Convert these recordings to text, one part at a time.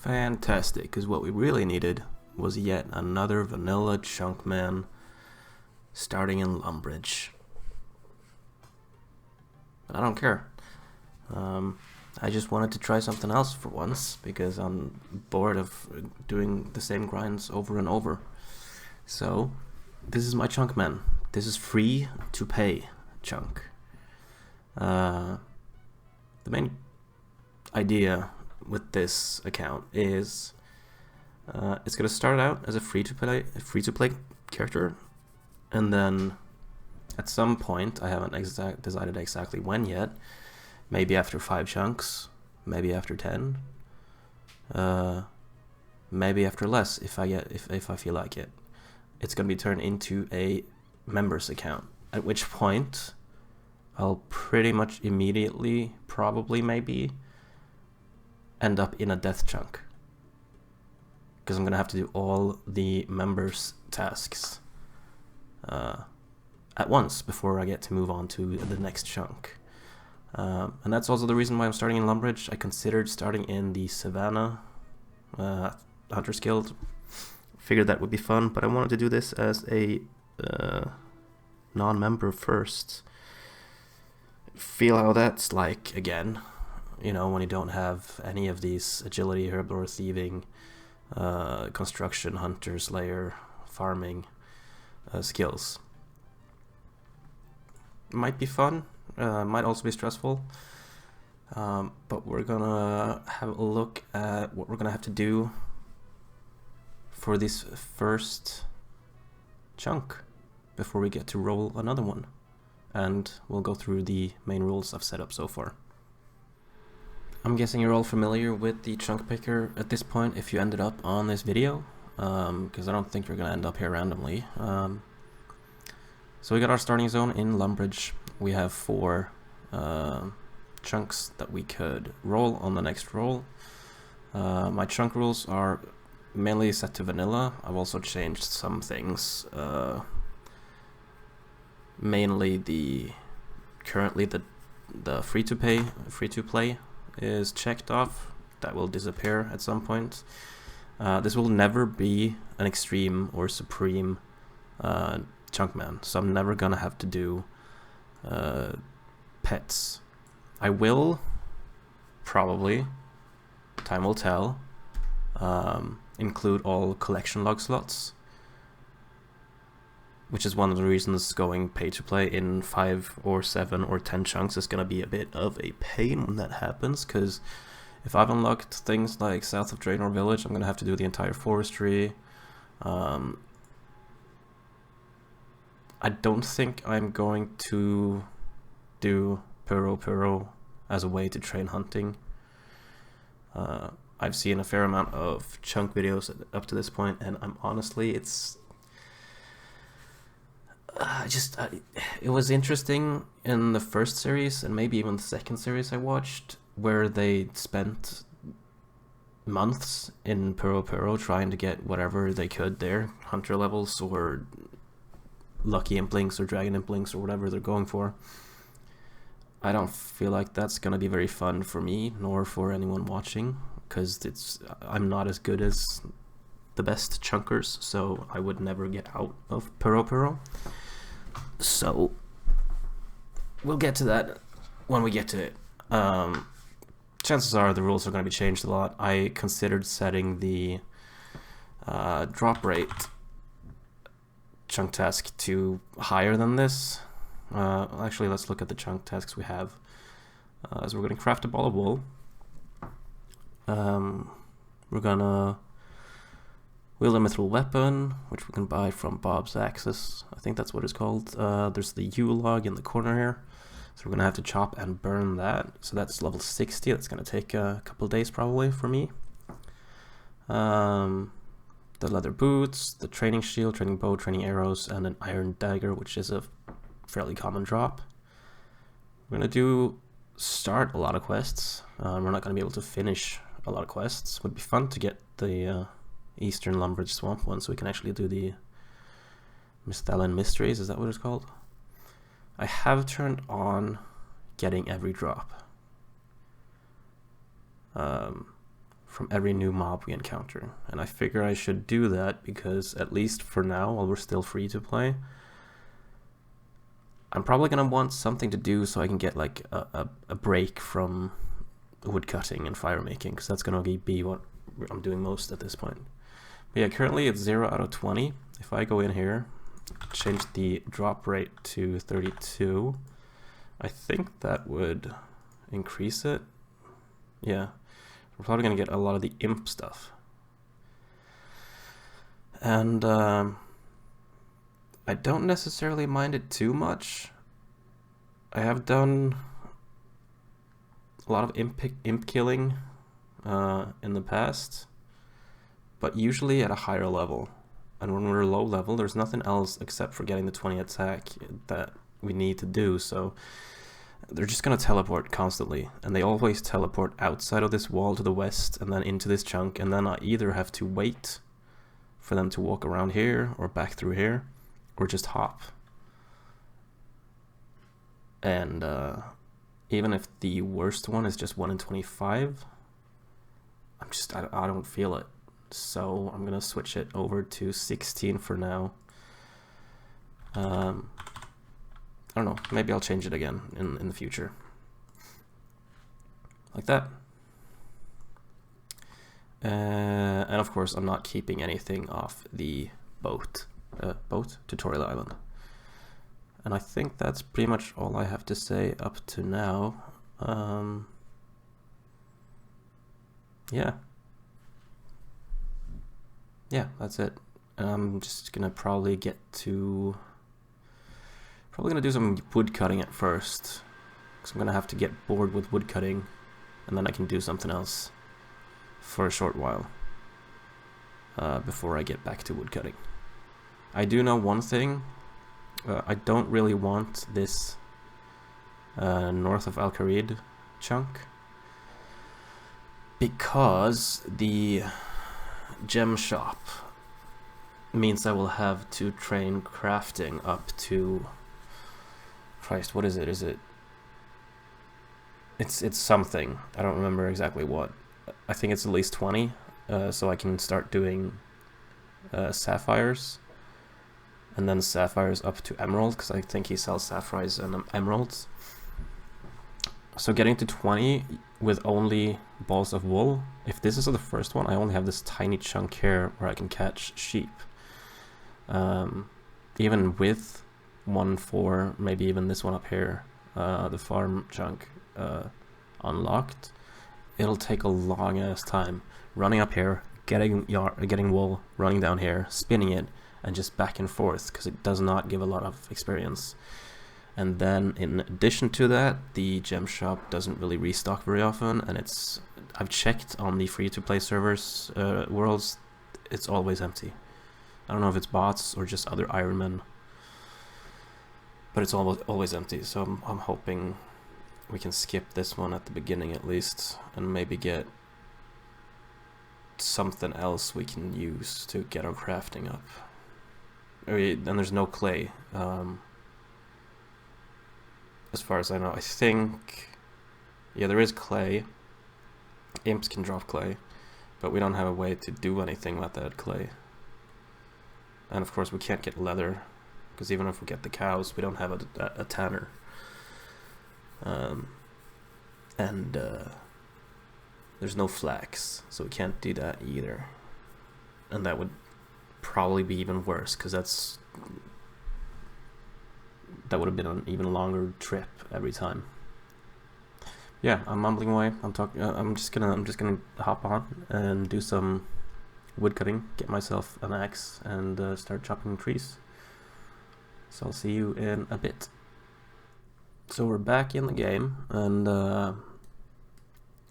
Fantastic, because what we really needed was yet another vanilla chunk man starting in Lumbridge. But I don't care. I just wanted to try something else for once, because I'm bored of doing the same grinds over and over. So, this is my chunk man. This is free-to-play chunk. The main idea with this account is it's gonna start out as a free-to-play character, and then at some point, I haven't decided exactly when yet, maybe after 5 chunks, maybe after 10, maybe after less if I feel like it. It's gonna be turned into a members account, at which point I'll pretty much immediately, probably maybe, end up in a death chunk, because I'm gonna have to do all the members tasks at once before I get to move on to the next chunk. And that's also the reason why I'm starting in Lumbridge. I considered starting in the Savannah Hunters Guild. Figured that would be fun, but I wanted to do this as a non-member first. Feel how that's like again, you know, when you don't have any of these agility, herbivore, thieving, construction, hunter, slayer, farming skills. Might be fun, might also be stressful, but we're gonna have a look at what we're gonna have to do for this first chunk before we get to roll another one, and we'll go through the main rules I've set up so far. I'm guessing you're all familiar with the chunk picker at this point if you ended up on this video, because I don't think you're gonna end up here randomly. So we got our starting zone in Lumbridge. We have 4 chunks that we could roll on the next roll. My chunk rules are mainly set to vanilla. I've also changed some things. Mainly currently the free-to-play is checked off. That will disappear at some point. This will never be an extreme or supreme chunk man, so I'm never gonna have to do pets. I will probably, time will tell, include all collection log slots, which is one of the reasons going pay to play in 5 or 7 or 10 chunks is gonna be a bit of a pain when that happens, because if I've unlocked things like south of Draenor Village, I'm gonna have to do the entire forestry. I don't think I'm going to do Puro as a way to train hunting. I've seen a fair amount of chunk videos up to this point, and I'm honestly, it was interesting in the first series and maybe even the second series I watched, where they spent months in Puro trying to get whatever they could there, hunter levels or lucky implinks or dragon implinks or whatever they're going for. I don't feel like that's gonna be very fun for me nor for anyone watching, because I'm not as good as the best chunkers, so I would never get out of Puro. So we'll get to that when we get to it. Chances are the rules are going to be changed a lot. I considered setting the drop rate chunk task to higher than this. Actually, let's look at the chunk tasks we have. So we're going to craft a ball of wool. We're gonna wield a mithril weapon, which we can buy from Bob's Axis. I think that's what it's called. There's the Yule log in the corner here, so we're gonna have to chop and burn that. So that's level 60. That's gonna take a couple days probably for me. The leather boots, the training shield, training bow, training arrows, and an iron dagger, which is a fairly common drop. We're gonna start a lot of quests. We're not gonna be able to finish a lot of quests. Would be fun to get the Eastern Lumbridge Swamp one, so we can actually do the Misthalin Mysteries. Is that what it's called? I have turned on getting every drop from every new mob we encounter. And I figure I should do that because, at least for now, while we're still free to play, I'm probably gonna want something to do so I can get like a break from woodcutting and fire making, because that's gonna be what I'm doing most at this point. But yeah, currently it's 0 out of 20. If I go in here, change the drop rate to 32, I think that would increase it. Yeah, we're probably gonna get a lot of the imp stuff. And I don't necessarily mind it too much. I have done a lot of imp killing in the past, but usually at a higher level. And when we're low level, there's nothing else except for getting the 20 attack that we need to do, so they're just gonna teleport constantly, and they always teleport outside of this wall to the west and then into this chunk, and then I either have to wait for them to walk around here or back through here, or just hop. And even if the worst one is just 1 in 25, I don't feel it. So I'm gonna switch it over to 16 for now. I don't know, maybe I'll change it again in the future. Like that. And of course I'm not keeping anything off the boat tutorial island. And I think that's pretty much all I have to say up to now. Yeah, that's it. I'm just gonna probably do some wood cutting at first, because I'm gonna have to get bored with wood cutting, and then I can do something else for a short while before I get back to wood cutting. I do know one thing. I don't really want this north of Al-Kharid chunk, because the gem shop means I will have to train crafting up to, Christ, what is it? It's something. I don't remember exactly what. I think it's at least 20, so I can start doing sapphires, and then sapphires up to emerald, because I think he sells sapphires and emeralds. So getting to 20 with only balls of wool, if this is the first one, I only have this tiny chunk here where I can catch sheep. Even with 1 for maybe even this one up here, the farm chunk unlocked, it'll take a long ass time running up here, getting wool, running down here, spinning it, and just back and forth, because it does not give a lot of experience. And then in addition to that, the gem shop doesn't really restock very often, and I've checked on the free-to-play servers worlds, it's always empty. I don't know if it's bots or just other Iron Men, but it's always empty. So I'm hoping we can skip this one at the beginning at least, and maybe get something else we can use to get our crafting up. And there's no clay. As far as I know, I think, yeah, there is clay. Imps can drop clay, but we don't have a way to do anything with that clay. And of course we can't get leather, because even if we get the cows, we don't have a tanner. And there's no flax, so we can't do that either. And that would probably be even worse, because that would have been an even longer trip every time. Yeah, I'm mumbling away. I'm just gonna hop on and do some wood cutting, get myself an axe, and start chopping trees. So I'll see you in a bit. So we're back in the game, and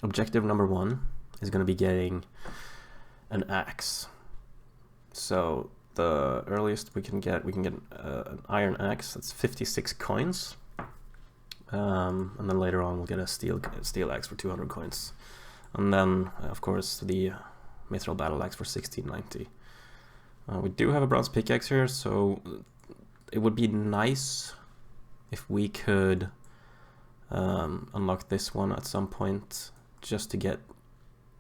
objective number 1 is gonna be getting an axe. So the earliest we can get an iron axe. That's 56 coins, and then later on we'll get a steel axe for 200 coins, and then of course the mithril battle axe for 1690. We do have a bronze pickaxe here, so it would be nice if we could unlock this one at some point, just to get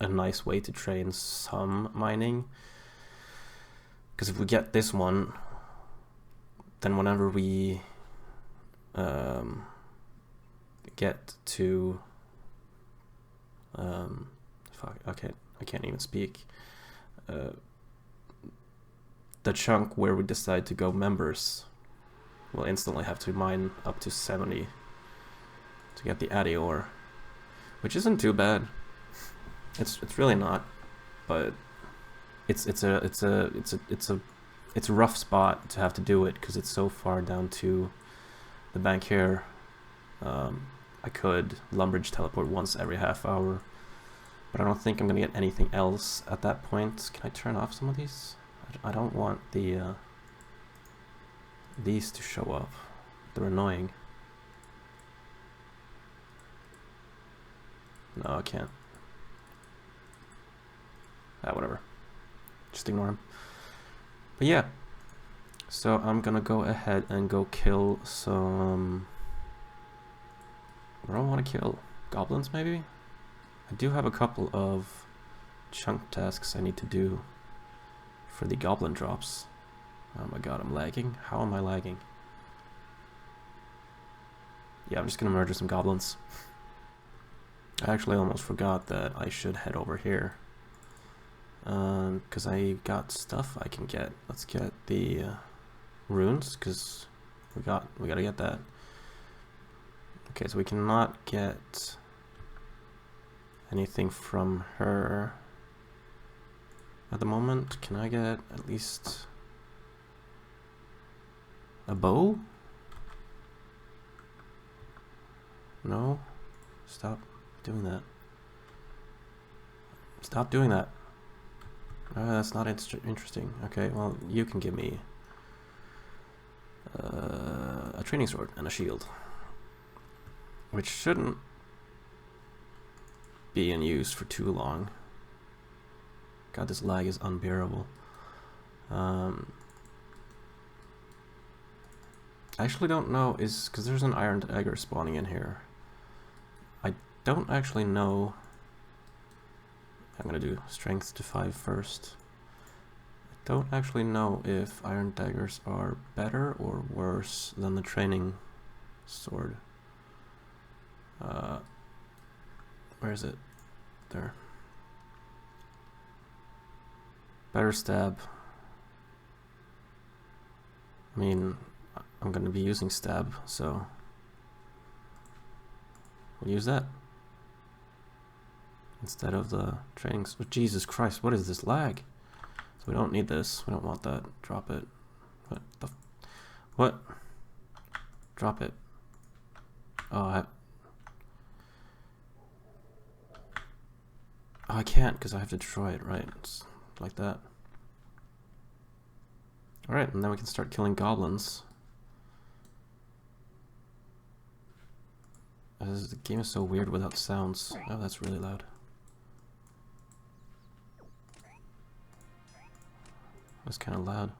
a nice way to train some mining. Because if we get this one, then whenever we get to fuck, I can't even speak. The chunk where we decide to go members, we'll instantly have to mine up to 70 to get the Addy ore, which isn't too bad. It's really not, but it's a rough spot to have to do it because it's so far down to the bank here. I could Lumbridge teleport once every half hour, but I don't think I'm gonna get anything else at that point. Can I turn off some of these? I don't want the these to show up. They're annoying. No, I can't. Whatever. Just ignore him. But yeah, so I'm gonna go ahead and go kill some... What do I want to kill? Goblins, maybe? I do have a couple of chunk tasks I need to do for the goblin drops. Oh my god, I'm lagging. How am I lagging? Yeah, I'm just gonna murder some goblins. I actually almost forgot that I should head over here. Because I got stuff I can get. Let's get the runes, because we gotta get that. Okay, so we cannot get anything from her at the moment. Can I get at least a bow? No? Stop doing that. Stop doing that. That's not interesting. Okay, well, you can give me a training sword and a shield, which shouldn't be in use for too long. God, this lag is unbearable. I actually don't know, because there's an iron dagger spawning in here. I don't actually know. I'm gonna do strength to 5 first. I don't actually know if iron daggers are better or worse than the training sword. Where is it? There. Better stab. I mean, I'm gonna be using stab, so we'll use that instead of the training. Oh, Jesus Christ, what is this lag? So we don't need this. We don't want that. Drop it. What the? What? Drop it. Oh, I can't because I have to destroy it, right? It's like that. Alright, and then we can start killing goblins. The game is so weird without sounds. Oh, that's really loud. That's kind of loud.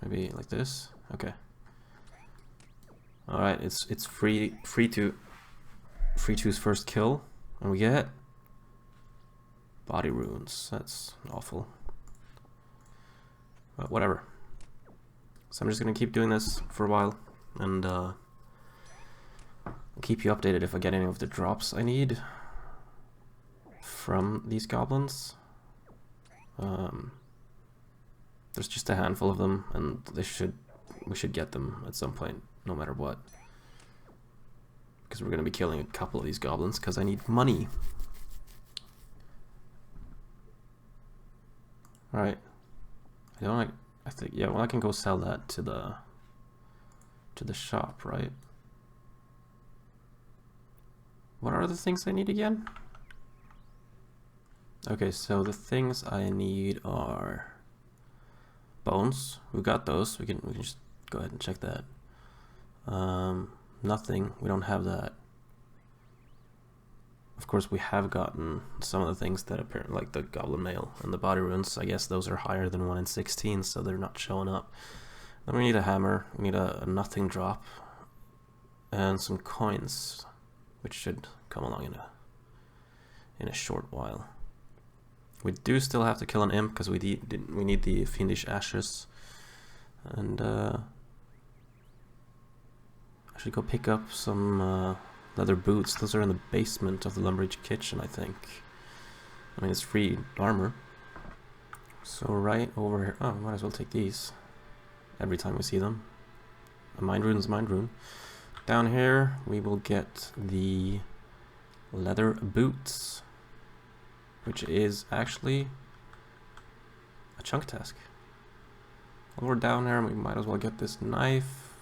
Maybe like this? Okay. Alright, it's Free-2's first kill, and we get body runes. That's awful. But whatever. So I'm just gonna keep doing this for a while, and I'll keep you updated if I get any of the drops I need from these goblins. There's just a handful of them, and we should get them at some point, no matter what. Because we're going to be killing a couple of these goblins, because I need money. Alright. I think, yeah, well, I can go sell that to the shop, right? What are the things I need again? Okay, so the things I need are bones. We've got those. We can just go ahead and check that. Nothing. We don't have that. Of course, we have gotten some of the things that apparently, like the goblin mail and the body runes. I guess those are higher than 1 in 16, so they're not showing up. Then we need a hammer. We need a nothing drop and some coins, which should come along in a in a short while. We do still have to kill an imp because we need the fiendish ashes, and I should go pick up some leather boots. Those are in the basement of the Lumbridge kitchen, I think. I mean, it's free armor. So right over here, oh, might as well take these every time we see them. A mind rune is a mind rune. Down here we will get the leather boots, which is actually a chunk task. While we're down there, we might as well get this knife.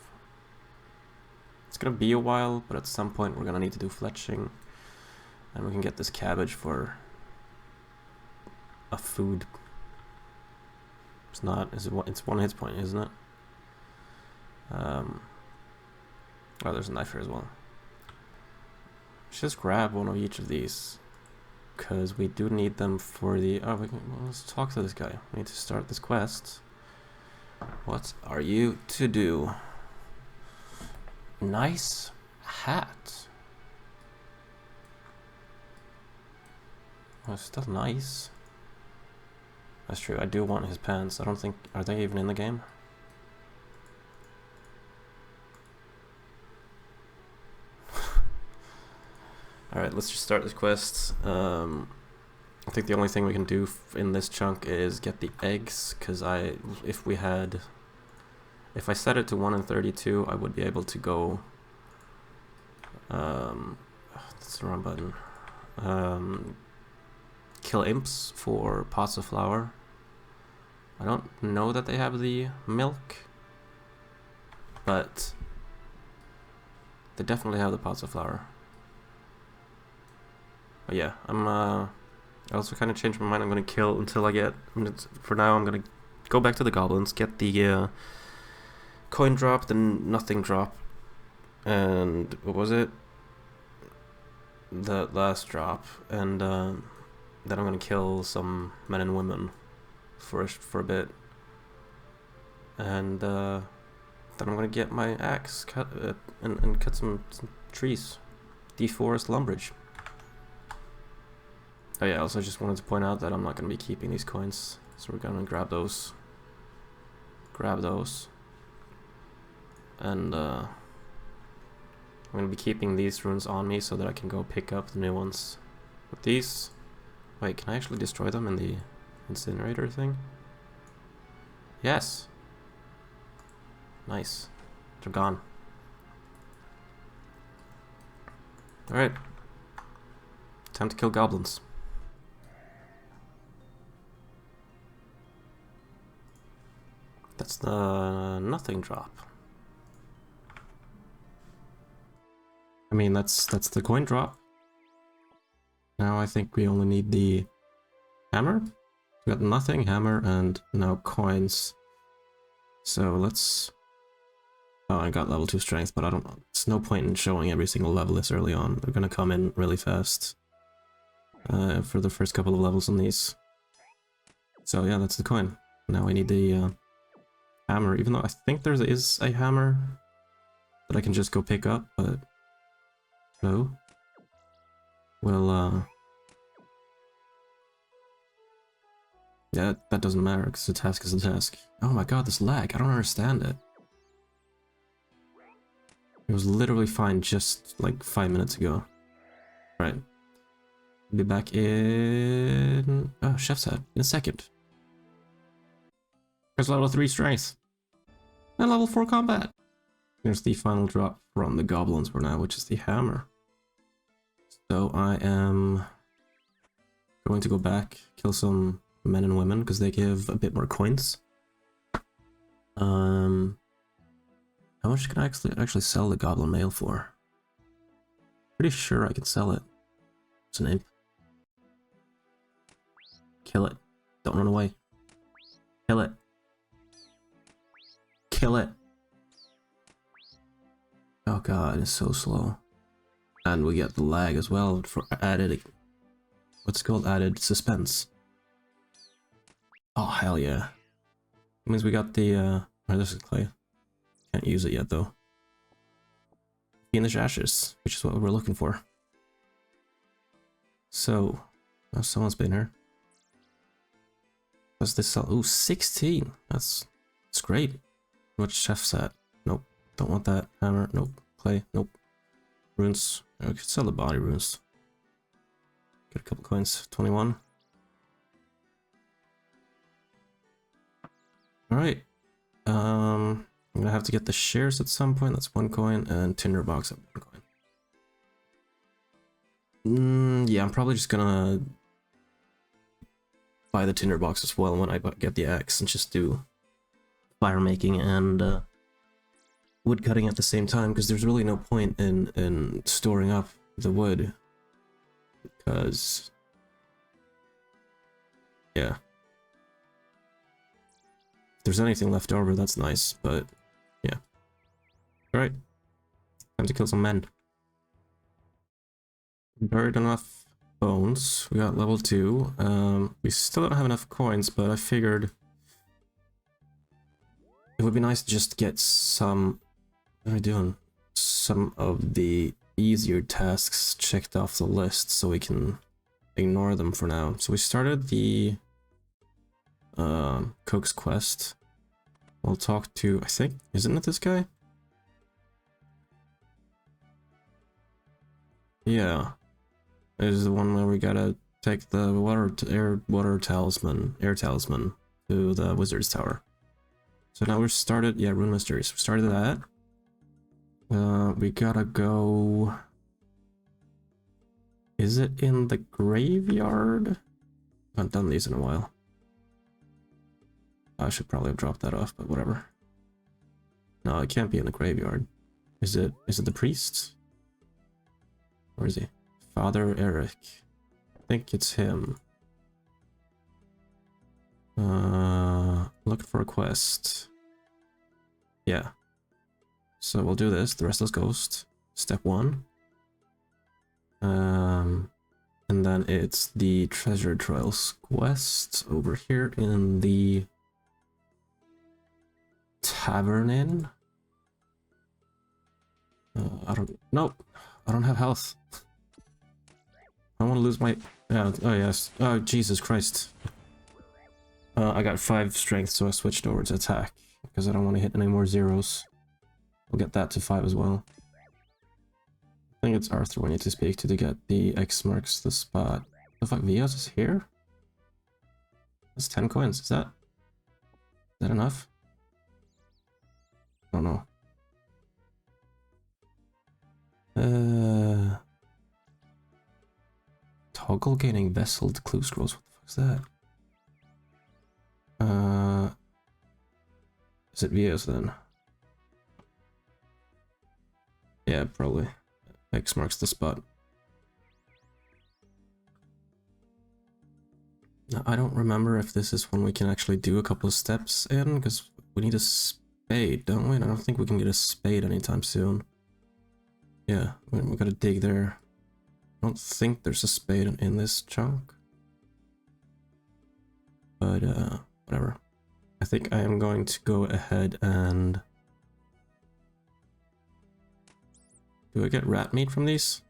It's gonna be a while, but at some point we're gonna need to do fletching, and we can get this cabbage for a food. It's not, it's 1 hit point, isn't it? Oh, there's a knife here as well. Let's just grab one of each of these, because we do need them for the... Oh, let's talk to this guy. We need to start this quest. What are you to do? Nice hat. Oh, it's still nice. That's true, I do want his pants. I don't think... Are they even in the game? Alright, let's just start this quest. I think the only thing we can do in this chunk is get the eggs, because if I set it to 1 in 32, I would be able to go... that's the wrong button. Kill imps for pots of flour. I don't know that they have the milk, but they definitely have the pots of flour. But yeah, I also kind of changed my mind. I'm gonna kill until I get... For now, I'm gonna go back to the goblins, get the coin drop, the nothing drop, and what was it? The last drop, and then I'm gonna kill some men and women for a bit, and then I'm gonna get my axe cut and cut some trees, deforest Lumbridge. Oh yeah, also just wanted to point out that I'm not gonna be keeping these coins, so we're gonna grab those, and I'm gonna be keeping these runes on me so that I can go pick up the new ones. With these, wait, can I actually destroy them in the incinerator thing? Yes. Nice. They're gone. Alright. Time to kill goblins. That's the nothing drop. I mean, that's the coin drop. Now I think we only need the hammer. We got nothing, hammer, and now coins. So let's... Oh, I got level 2 strength, but I don't... It's no point in showing every single level this early on. They're gonna come in really fast for the first couple of levels on these. So yeah, that's the coin. Now we need the hammer, even though I think there is a hammer that I can just go pick up, but no. Well, yeah, that doesn't matter, because the task is a task. Oh my god, this lag, I don't understand it. It was literally fine just like 5 minutes ago. Right. Be back in... Oh, chef's hat, in a second. There's level 3 strength. And level 4 combat. There's the final drop from the goblins for now, which is the hammer. So I am going to go back, kill some men and women, because they give a bit more coins. How much can I actually sell the goblin mail for? Pretty sure I can sell it. It's an imp. Kill it. Don't run away. Kill it. Kill it. Oh god, it's so slow. And we get the lag as well for added... What's it called? Added suspense. Oh, hell yeah. It means we got the... Oh, this is clay. Can't use it yet, though. Fiendish ashes, which is what we're looking for. So, Oh, someone's been here. What's this sell? Ooh, 16. That's great. What chef's at? Nope. Don't want that. Hammer. Nope. Clay. Nope. Runes. I could sell the body runes. Get a couple coins. 21. Alright. I'm gonna have to get the shares at some point. That's 1 coin. And tinderbox at 1 coin. Yeah, I'm probably just gonna buy the tinderbox as well when I get the axe and just do fire making and wood cutting at the same time, because there's really no point in storing up the wood, because yeah, if there's anything left over, that's nice, but yeah. All right, time to kill some men. Buried enough bones. We got level 2. We still don't have enough coins, but I figured it would be nice to just get some. What am I doing? Some of the easier tasks checked off the list so we can ignore them for now. So we started the Coke's quest. We'll talk to, I think, isn't it this guy? Yeah. This is the one where we gotta take the air talisman to the wizard's tower. So now we're started, yeah, Rune Mysteries. We started that. We gotta go. Is it in the graveyard? I haven't done these in a while. I should probably have dropped that off, but whatever. No, it can't be in the graveyard. Is it the priest? Where is he? Father Eric. I think it's him. Looking for a quest. Yeah. So we'll do this, the Restless Ghost, step 1. And then it's the Treasure Trails quest over here in the Tavern Inn. Nope, I don't have health. I don't want to lose my, yeah, oh yes, oh Jesus Christ. I got 5 strength, so I switched over to attack, because I don't want to hit any more zeros. We'll get that to 5 as well. I think it's Arthur we need to speak to get the X marks the spot. The fuck, Vios is here? That's 10 coins, is that enough? I don't know. Toggle gaining vessel clue scrolls, what the fuck is that? Is it Vios then? Yeah, probably. X marks the spot. Now, I don't remember if this is when we can actually do a couple of steps in, because we need a spade, don't we? And I don't think we can get a spade anytime soon. Yeah, we gotta dig there. I don't think there's a spade in this chunk. But, whatever. I think I am going to go ahead and... Do I get rat meat from these?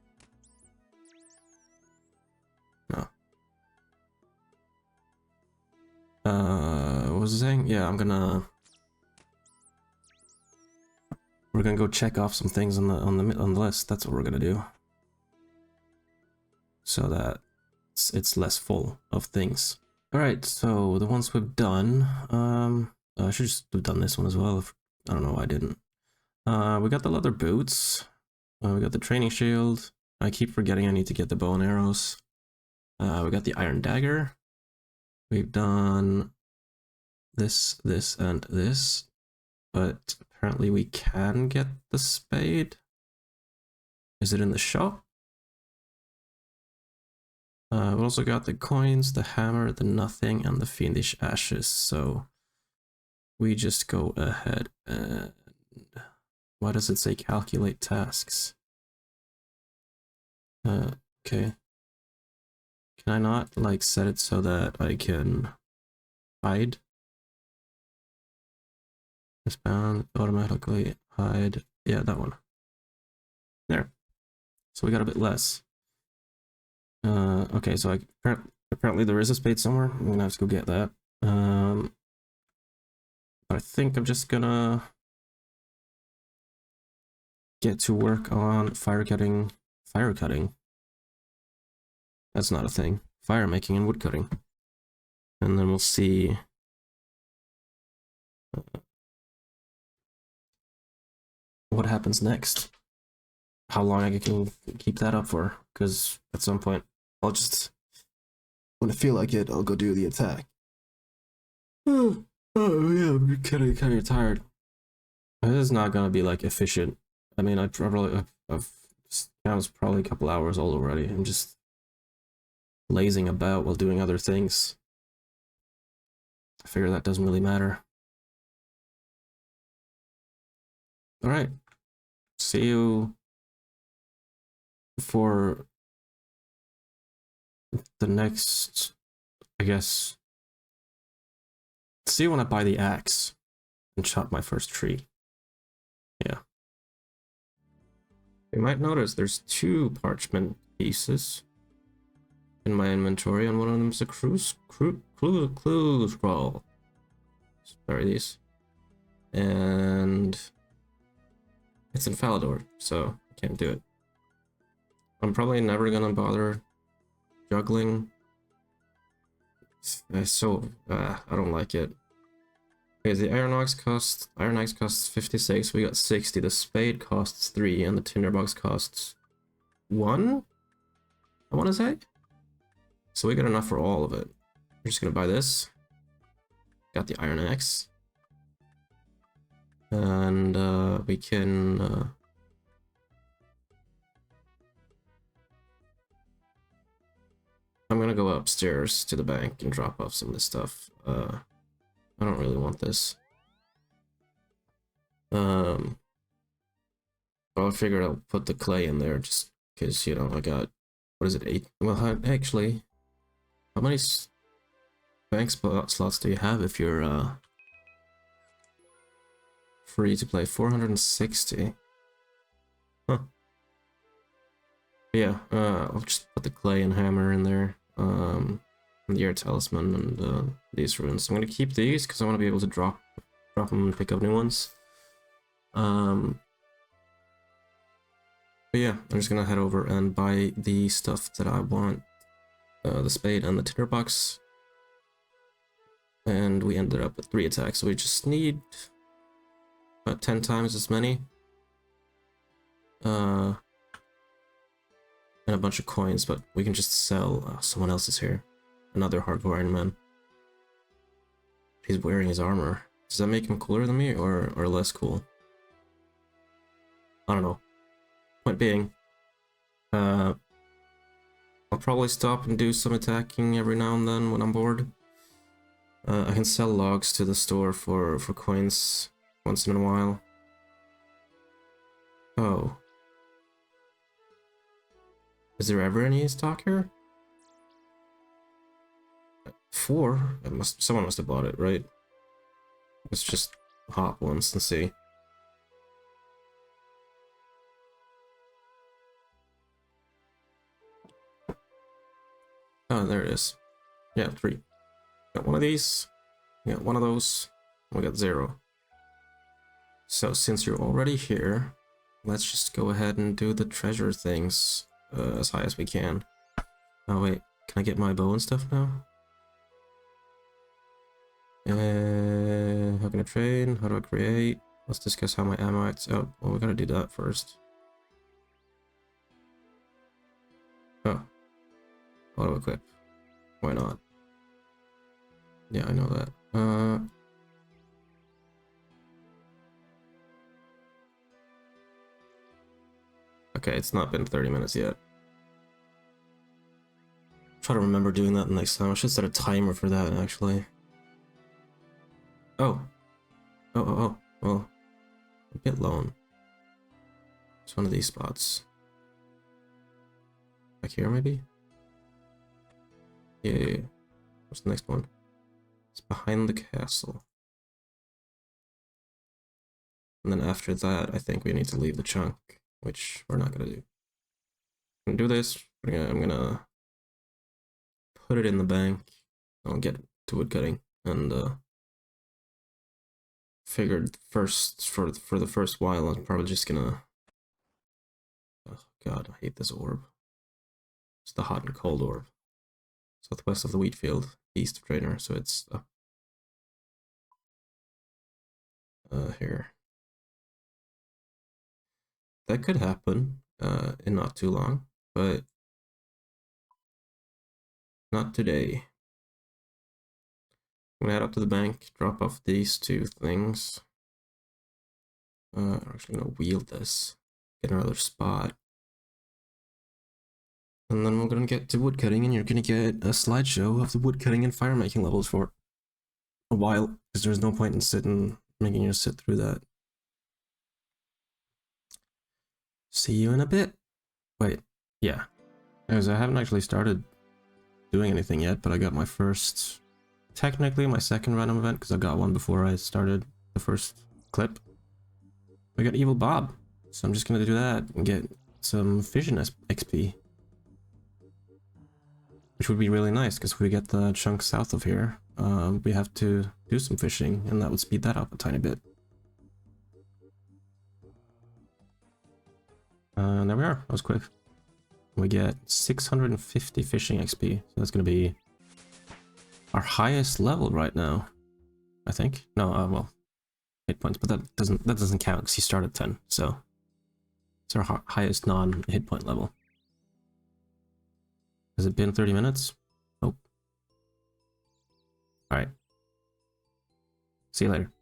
No. What was I saying? Yeah, we're gonna go check off some things on the list. That's what we're gonna do. So that it's less full of things. Alright, so the ones we've done, I should just have done this one as well. I don't know why I didn't. We got the leather boots. We got the training shield. I keep forgetting I need to get the bow and arrows. We got the iron dagger. We've done this, and this. But apparently we can get the spade. Is it in the shop? We also got the coins, the hammer, the nothing, and the fiendish ashes. So we just go ahead and... Why does it say calculate tasks? Okay. Can I not, like, set it so that I can hide? Expand, automatically hide. Yeah, that one. There. So we got a bit less. Okay, so apparently there is a spade somewhere. I'm gonna have to go get that. But I think I'm just gonna get to work on fire cutting. Fire cutting? That's not a thing. Fire making and wood cutting. And then we'll see what happens next. How long I can keep that up for, because at some point I'll just, when I feel like it, I'll go do the attack. Oh yeah, I'm kind of tired. This is not gonna be like efficient. I mean, that was probably a couple hours old already. I'm just lazing about while doing other things. I figure that doesn't really matter. All right, see you for the next, I guess. See you when I buy the axe and chop my first tree. Yeah. You might notice there's 2 parchment pieces in my inventory, and one of them is a clue scroll. Sorry, these. And it's in Falador, so I can't do it. I'm probably never gonna bother juggling. I don't like it. Okay, the iron axe costs 56, we got 60, the spade costs 3, and the tinderbox costs 1, I want to say. So we got enough for all of it. We're just gonna buy this. Got the iron axe. And we can I'm gonna go upstairs to the bank and drop off some of this stuff. I don't really want this. But I figured I'll put the clay in there just because, you know, I got, what is it, 8? Well, actually, how many bank slots do you have if you're free to play? 460. Huh. Yeah, I'll just put the clay and hammer in there. And the air talisman and these runes. I'm gonna keep these because I want to be able to drop them and pick up new ones. But yeah, I'm just gonna head over and buy the stuff that I want. The spade and the tinderbox. And we ended up with 3 attacks, so we just need about 10 times as many. And a bunch of coins, but we can just sell. Someone else is here. Another hardcore Iron Man. He's wearing his armor. Does that make him cooler than me, or less cool? I don't know. Point being, I'll probably stop and do some attacking every now and then when I'm bored. I can sell logs to the store for coins once in a while. Oh. Is there ever any stock here? 4? Someone must have bought it, right? Let's just hop once and see. Oh, there it is. Yeah, 3. Got one of these. We got one of those. We got 0. So since you're already here, let's just go ahead and do the treasure things as high as we can. Oh wait, can I get my bow and stuff now? How can I train? How do I create? Let's discuss how my ammo acts. Oh, well, we gotta do that first. Oh. Auto equip. Why not? Yeah, I know that. Okay, it's not been 30 minutes yet. Try to remember doing that next time. I should set a timer for that, actually. Oh. Oh. Well, a bit lone. It's one of these spots. Back here, maybe? Yeah. What's the next one? It's behind the castle. And then after that, I think we need to leave the chunk, which we're not gonna do. I'm gonna do this. I'm gonna put it in the bank. I'll get to woodcutting, and figured first for the first while I'm probably just gonna. Oh God, I hate this orb. It's the hot and cold orb. Southwest of the wheat field, east of Trader, so it's up here. That could happen in not too long, but not today. I'm gonna head up to the bank, drop off these two things. I'm actually gonna wield this, get another spot. And then we're gonna get to woodcutting, and you're gonna get a slideshow of the woodcutting and fire making levels for a while, because there's no point in making you sit through that. See you in a bit. Wait, yeah. Because I haven't actually started doing anything yet, but I got my first, technically my second random event, because I got one before I started the first clip. I got Evil Bob, so I'm just gonna do that and get some fishing XP. Which would be really nice, because if we get the chunk south of here, we have to do some fishing, and that would speed that up a tiny bit. And there we are, that was quick. We get 650 fishing XP, so that's going to be our highest level right now, I think. No, well, 8 points, but that doesn't count because you start at 10, so it's our highest non-hit point level. Has it been 30 minutes? Nope. Alright. See you later.